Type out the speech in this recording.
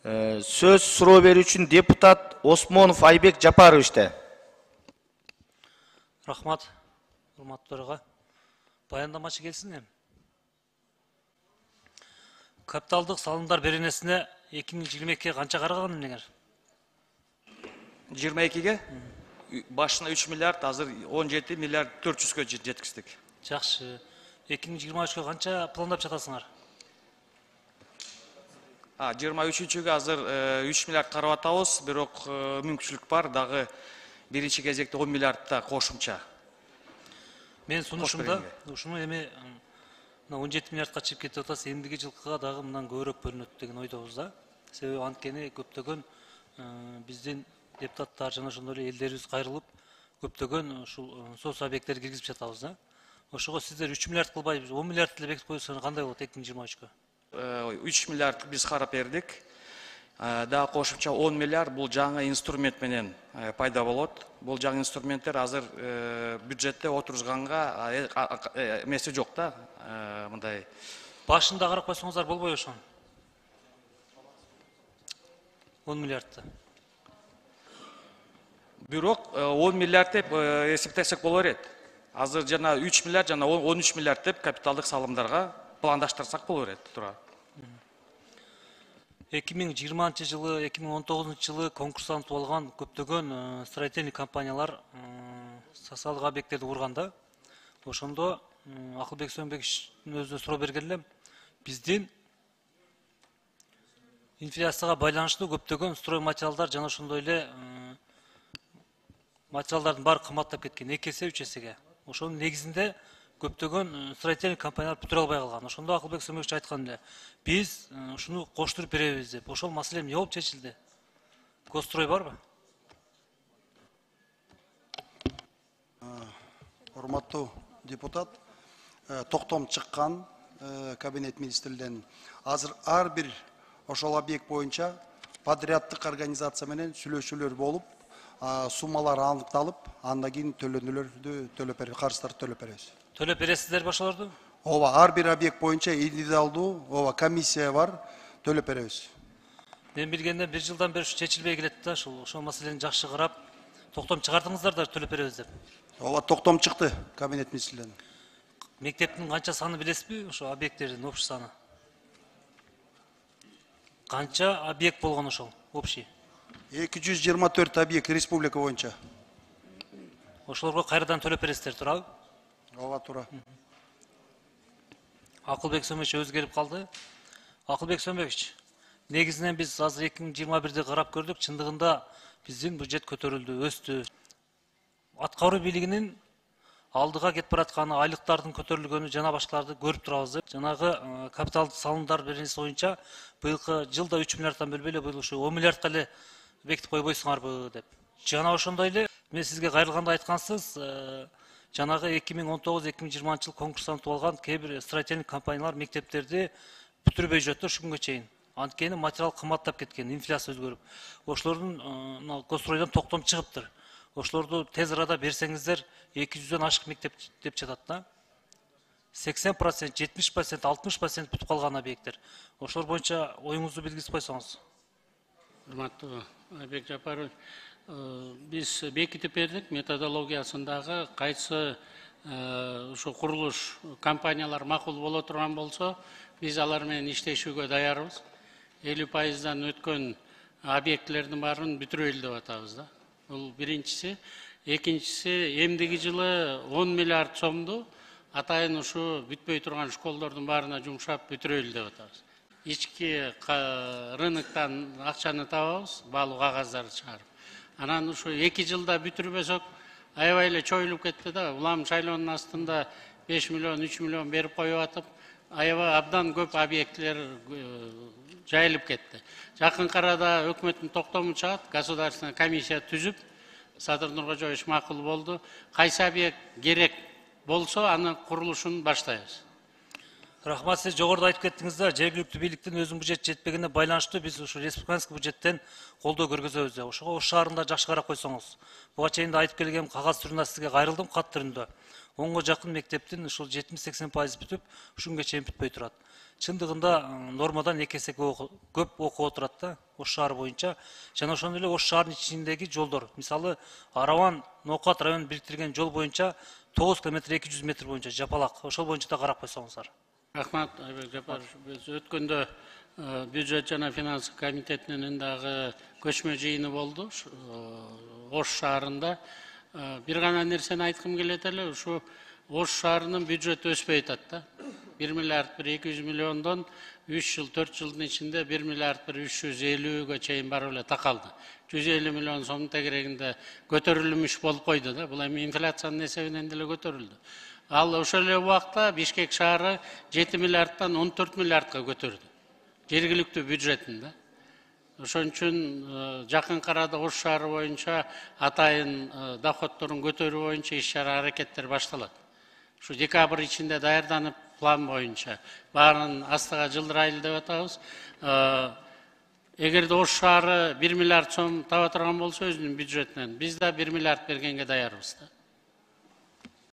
Söz суроо берүүчү депутат Осмонов Айбек Жапаровичте. Рахмат, урматтууларга. Баяндамачы келсин. Капиталдык салымдар беренесине 2022-ге канча караган эмнеңер? 22-ге башына 3 миллиард, азыр 17 миллиард 400-кө жеткиздик. Жакшы. 2023-ге канча пландап жатасыңар? 23-чүгө азыр 3 миллиард карап атабыз, бирок мүмкүнчүлүк бар, дагы биринчи кезекте 10 миллиардта кошумча. Мен сунушумда ушуну эми 17 миллиардка чыгып кетип атасы, эмдиги жылкыга дагы мындан көбүрөөк бөлүнөт деген ойдобуз да. Себеби анткени көптөгөн биздин депутаттар жана ошондой эле элдерибиз кайрылып, көптөгөн ушул соц объекттерди киргизип жатабыз да. Ошого сиздер 3 миллиард кылбай 10 миллиард эле бекитип койсоңор кандай болот 2023-кө? 3 миллиард биз карап бердик. Дагы кошумча 10 миллиард бул жаңы инструмент менен пайда болот. Бул жаңы инструменттер азыр бюджетте отурганга эмеси жок да, мындай. Башында карап койсоңуздар болбой ошон. 10 миллиардты. Бирок 10 миллиард деп эсептесек болор эт. Азыр жана 3 миллиард жана 13 миллиард деп капиталдык салымдарга пландаштырсак болор эт. 2020-жылы, 2019-жылы конкурстан алган көптөгөн строительный компаниялар социалдык объекттерди курганда, ошондо Акылбек Сөнбековичтин өзүнө суроо берген элем. Биздин инфляцияга байланыштуу көптөгөн строй материалдар жана ошондой эле материалдардын баары кымбаттап кеткен, 2 эсе 3 эсеге. Ошонун негизинде көптөгөн строительный компаниялар бүтүрө албай калган. Ошондо Акылбек Сөнбекович айткан эле, биз ушуну коштуруп беребиз деп. Ошол маселе эмне болуп чечилди? Госстрой барбы? Урматтуу депутат, токтом чыккан кабинет министрлеринен азыр ар бир ошол объект боюнча подряддык организация менен сүйлөшүүлөр болуп, суммалар аныкталып, андан кийин төлөнүүлөрдү төлөп берип, карыздарды төлөп беребиз. Төлөп бересиздерби ошолорду? Ооба, ар бир объект боюнча индивидуалдуу, комиссия бар, төлөп беребиз. Мен билгенден 1 жылдан бери чечилбей келет да, ошол маселени жакшы карап, токтом чыгардыңыздар да төлөп беребиз деп. Ооба, токтом чыкты кабинет министрлеринен. Мектептин канча саны билесизби? Ошо объекттердин общий саны. Канча объект болгон ошол общий? 224 объект республика боюнча. Ошолорго кайрадан төлөп бересиздер, туурабы? Ооба, туура. Акылбек Сөнбекович өзү келип калды. Акылбек Сөнбекович, негизинен биз азыр 2021-де карап көрдүк, чындыгында биздин бюджет көтөрүлдү, өстү. Аткаруу бийлигинин алдыга кетип баратканы, айлыктардын көтөрүлгөнү жана башкаларды көрүп турабыз. Жанагы капиталдык салымдар беренеси боюнча быйылкы жылда 3 миллиарддан бөлбөй эле быйыл ушу 10 миллиардка эле бекитип койбойсуңарбы деп. Жана ошондой эле мен сизге кайрылганда айткансыз, жанагы 2019-2020 жыл конкурстан алган кээ бир строительный компаниялар мектептерди бүтүрбөй жүрөт ушу күнгө чейин. Анткени материал кымбаттап кеткен, инфляция өзгөрүп. Ошолордун госстройдон токтом чыгыптыр. Ошолорду тез арада берсеңиздер 200дөн ашык мектеп деп жатат да. 80%, 70%, 60% бүтүп калган объекттер. Ошолор боюнча оюңузду билгизип койсоңуз. Урматтуу Айбек Жапарович, биз бекитип бердик методологиясындагы кайсы ушу курулуш компаниялар макул боло турган болсо, биз алар менен иштешүүгө даярбыз. 50%дан өткөн объектлердин баарын бүтүрөлү деп атабыз да. Бул биринчиси. Экинчиси, эмдиги жылы 10 миллиард сомду атайын ушу бүтпөй турган школдордун баарына жумшап бүтүрөлү деп атабыз. Ички рыноктан акчаны табабыз, баалуу кагаздарды чыгарып. Анан ушу 2 жылда бүтүрбөсөк, аябай эле чоюлуп кетти да. Улам шайлоонун астында 5 миллион, 3 миллион берип коюп атып, аябай абдан көп объектлер жайылып кетти. Жакынкы арада өкмөттүн токтому чыгат, государственный комиссия түзүп, Садыр Нуркожоевич макул болду. Кайсы объект керек болсо, анын курулушун баштайбыз. Рахмат, сиз жогоруда айтып кеттиңиз да, жергиликтүү бийликтин өзүнүн бюджет жетпегенине байланыштуу биз ушу республиканский бюджеттен колдоо көргөзөбүз. Ошого Ош шаарында жакшы карап койсоңуз. Буга чейин да айтып келгем, кагаз түрүндө сизге кайрылдым, кат түрүндө. 10га жакын мектептин ушул 70-80% бүтүп, ушунга чейин бүтпөй турат. Чындыгында нормадан 2 эсе көп окуп отурат да, Ош шаары боюнча. Жана ошондой эле Ош шаарынын ичиндеги жолдор, мисалы Араван, Ноокат районун бириктирген жол боюнча 9 км 200 метр боюнча жапалак. Ошол боюнча да карап койсоңуздар. Рахмат, Айбек Жапарович. Біз өткенде бюджет жана финансы комитетінің дагы көчмө жыйыны болду. Ош шаарында бир гана нерсени айткым келет эле, ушу Ош шаарынын бюджети өспөй атат да. 1 миллиард 200 миллиондон 3 жыл 4 жылдын ичинде 1 миллиард 350ге чейин барып эле такалды. 150 миллион сомдун тегерегинде көтөрүлүш болуп койду да. Бул эми инфляциянын эсебинен деле көтөрүлдү. Ал ошол эле убакта Бишкек шаары 7 миллиардтан 14 миллиардка көтөрдү. Жергиликтүү бюджетин да. Ошон үчүн жакын арада Ош шаары боюнча атайын доходдорун көтөрүү боюнча иш-чара аракеттер башталат. Ушу декабрь ичинде даярданып план боюнча баарын астыга жылдырайлы деп атабыз. Эгерде Ош шаары 1 миллиард сом таба турган болсо өзүнүн бюджетинен, биз да 1 миллиард бергенге даярбыз да.